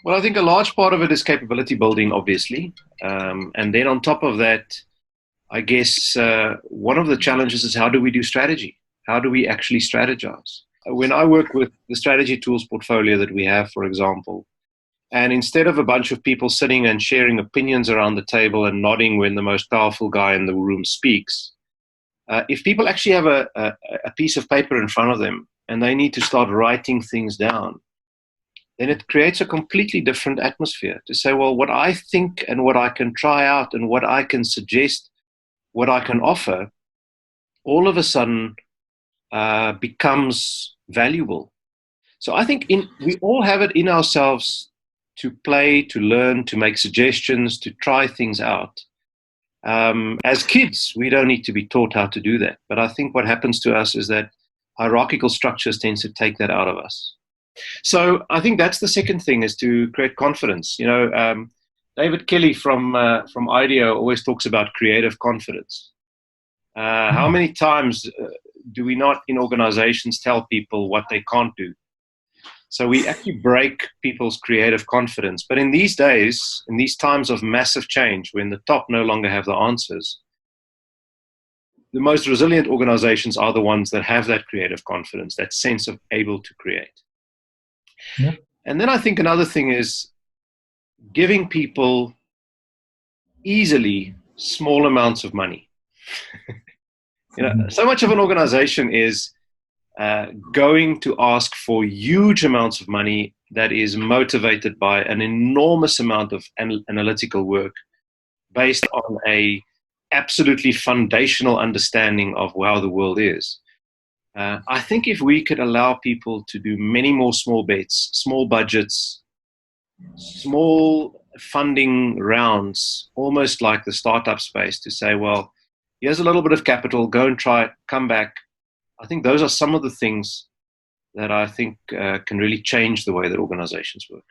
Well, I think a large part of it is capability building, obviously. And then on top of that, I guess one of the challenges is how do we do strategy? How do we actually strategize? When I work with the strategy tools portfolio that we have, for example, and instead of a bunch of people sitting and sharing opinions around the table and nodding when the most powerful guy in the room speaks, if people actually have a piece of paper in front of them and they need to start writing things down, then it creates a completely different atmosphere to say, well, what I think and what I can try out and what I can suggest, what I can offer, all of a sudden becomes valuable. So I think we all have it in ourselves to play, to learn, to make suggestions, to try things out. As kids, we don't need to be taught how to do that. But I think what happens to us is that hierarchical structures tend to take that out of us. So I think that's the second thing, is to create confidence. David Kelly from IDEO always talks about creative confidence. How many times do we not in organizations tell people what they can't do? So we actually break people's creative confidence. But in these days, in these times of massive change, when the top no longer have the answers, the most resilient organizations are the ones that have that creative confidence, that sense of able to create. Yeah. And then I think another thing is giving people easily small amounts of money. So much of an organization is going to ask for huge amounts of money that is motivated by an enormous amount of analytical work based on a absolutely foundational understanding of how the world is. I think if we could allow people to do many more small bets, small budgets, small funding rounds, almost like the startup space, to say, well, here's a little bit of capital, go and try it, come back. I think those are some of the things that I think can really change the way that organizations work.